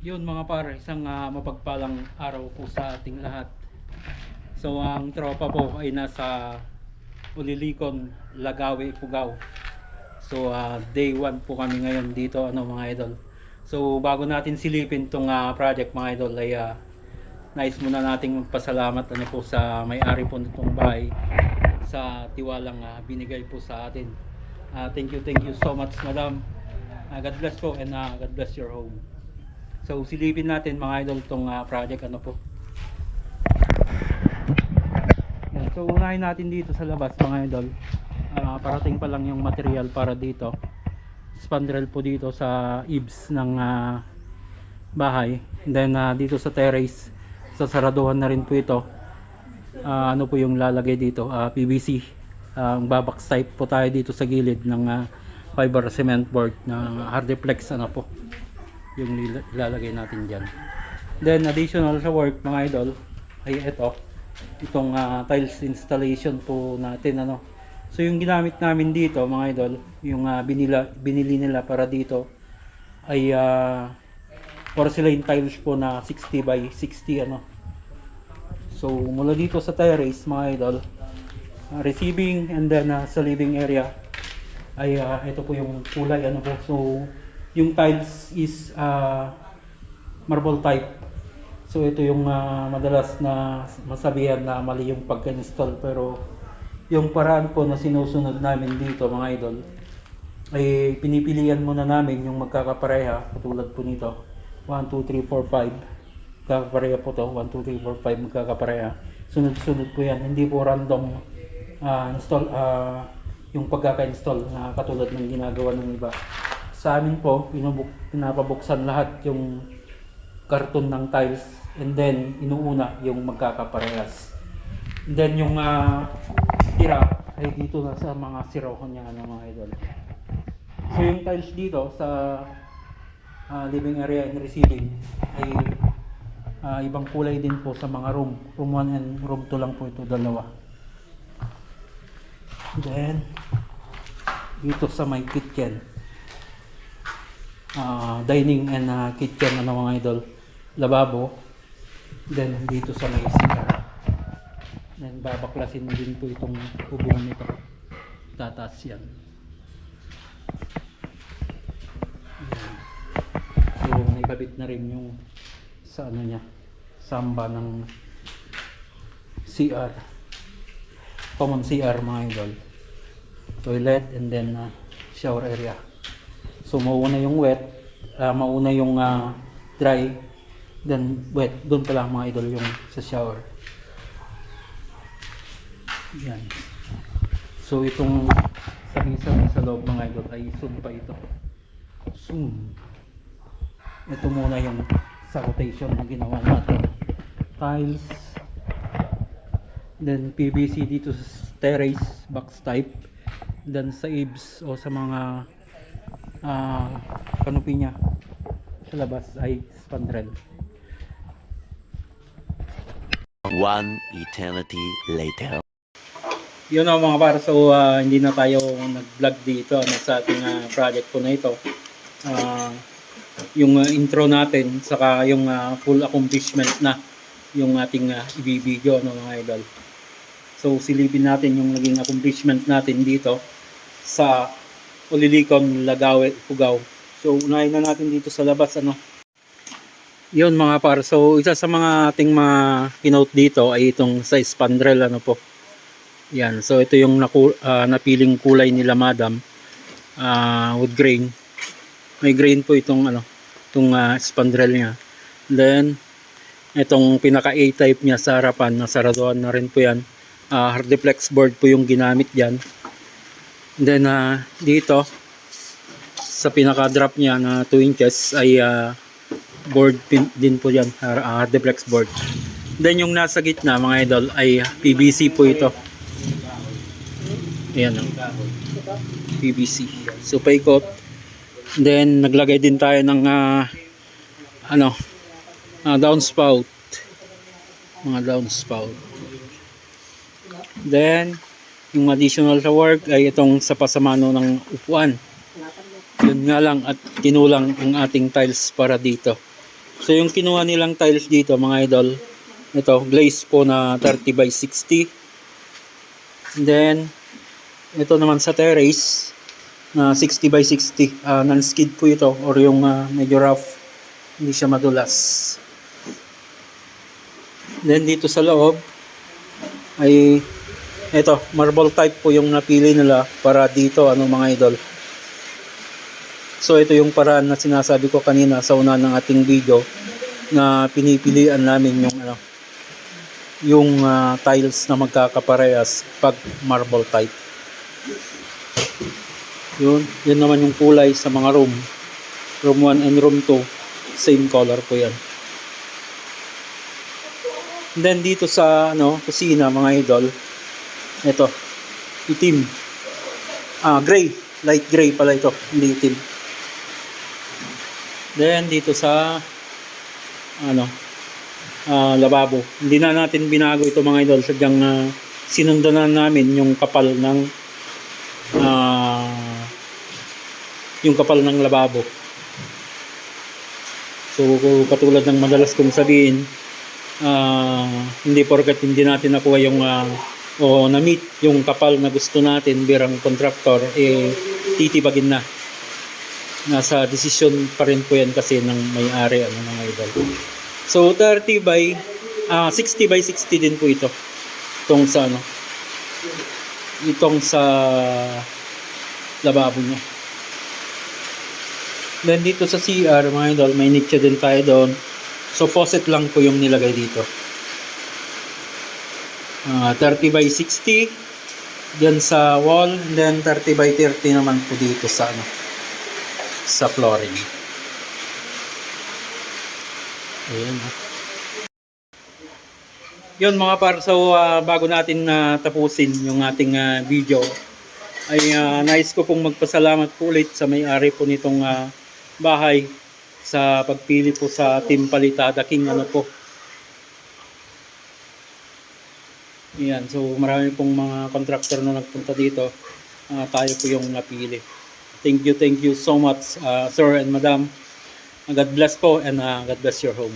Yun mga par, isang mapagpalang araw po sa ating lahat. So ang tropa po ay nasa Ulilikon, Lagawi, Pugao. So day 1 po kami ngayon dito mga idol. So bago natin silipin tong project mga idol ay nais muna nating magpasalamat po sa may-ari po nitong bahay sa tiwalang binigay po sa atin. Thank you so much madam. God bless po and God bless your home. So silipin natin mga idol tong project po. Yan. So unahin natin dito sa labas mga idol. Parating pa lang yung material para dito. Spandrel po dito sa eaves ng bahay. And then dito sa terrace, sasaraduhan na rin po ito. Ano po yung lalagay dito? PVC. Babox type po tayo dito sa gilid ng fiber cement board na hardiplex po yung ilalagay natin dyan. Then additional sa work mga idol ay itong tiles installation po natin So yung ginamit namin dito mga idol, yung binili nila para dito ay porcelain tiles po na 60 by 60 So mula dito sa terrace mga idol, receiving and then sa living area ay ito po yung kulay po. So yung tiles is marble type. So ito yung madalas na masabihan na mali yung pagka-install, pero yung paraan po na sinusunod namin dito mga idol ay pinipilian muna namin yung magkakapareha, katulad po nito 1, 2, 3, 4, 5 magkakapareha po to. 1, 2, 3, 4, 5 magkakapareha, sunod-sunod po yan, hindi po random install yung pagkaka-install na katulad ng ginagawa ng iba. Sa amin po, pinapabuksan lahat yung karton ng tiles and then inuuna yung magkakaparehas. And then yung tira ay dito na sa mga sirohon niya mga idol. So yung tiles dito sa living area and receiving ay ibang kulay din po sa mga room. Room 1 and room 2 lang po ito, dalawa. Then dito sa may kitchen, dining and kitchen mga idol, lababo, then dito sa may CR, then babaklasin din po itong hubungan nito, tataas yan. So naikabit na rin yung sa niya, samba ng CR, common CR mga idol, toilet and then shower area. So mauna yung wet, mauna yung dry, then wet. Doon pa lang mga idol yung sa shower. Yan. So itong sa loob mga idol ay sumpa ito. Ito muna yung sa rotation na ginawa natin. Tiles, then PVC dito sa terrace, box type, then sa eaves o sa mga canopy niya sa labas ay spandrel. One eternity later. Yun mga para, so hindi na tayo nag-vlog dito sa ating project po na ito. Yung intro natin saka yung full accomplishment na yung ating i-video mga idol. So silipin natin yung naging accomplishment natin dito sa Ulilikon, Lagawi, Pugao. So unahin na natin dito sa labas Yun mga par, so isa sa mga ating mga kinote dito ay itong sa spandrel po. Yan, so ito yung napiling kulay nila madam, wood grain. May grain po itong spandrel niya. Then itong pinaka A-type niya sa harapan, nasaraduhan na rin po yan. Hardiplex board po yung ginamit diyan. Then dito sa pinaka drop niya na 2 inches ay board pin din po yan, hardiplex board. Then yung nasa gitna mga idol ay PVC po ito. Ayan PVC. So paikot. Then naglagay din tayo ng downspout. Mga downspout. Then yung additional sa work ay itong sa pasamano ng upuan. Yun nga lang at kinulang ang ating tiles para dito. So yung kinuha nilang tiles dito mga idol, ito glaze po na 30 by 60. And then ito naman sa terrace na 60 by 60, non-skid po ito, or yung medyo rough, hindi siya madulas. Then dito sa loob ay ito, marble type po yung napili nila para dito, mga idol. So ito yung paraan na sinasabi ko kanina sa una ng ating video, na pinipilian namin yung tiles na magkakaparehas pag marble type. Yun naman yung kulay sa mga room 1 and room 2, same color po yan. And then dito sa kusina mga idol, ito itim, gray, light gray pala ito, hindi itim. Then dito sa lababo, hindi na natin binago ito mga idol, sadyang sinundan na namin yung kapal ng lababo. So katulad ng madalas kong sabihin, hindi porket hindi natin nakuha yung o na-meet yung kapal na gusto natin bilang contractor, titibagin na. Nasa desisyon pa rin po yan kasi ng may-ari mga idol. So 60 by 60 din po ito. Itong sa lababo niya. Then dito sa CR mga idol, may niche din tayo doon. So faucet lang po yung nilagay dito. 30 by 60 diyan sa wall, and then 30 by 30 naman po dito sa flooring. Ayan. Yun mga par, so bago natin tapusin yung ating video, ay nais ko pong magpasalamat po ulit sa may-ari po nitong bahay sa pagpili po sa Team Palitada King po. Yan, so marami pong mga contractor na nagpunta dito. Tayo po yung napili. Thank you so much, sir and madam. God bless po, and God bless your home.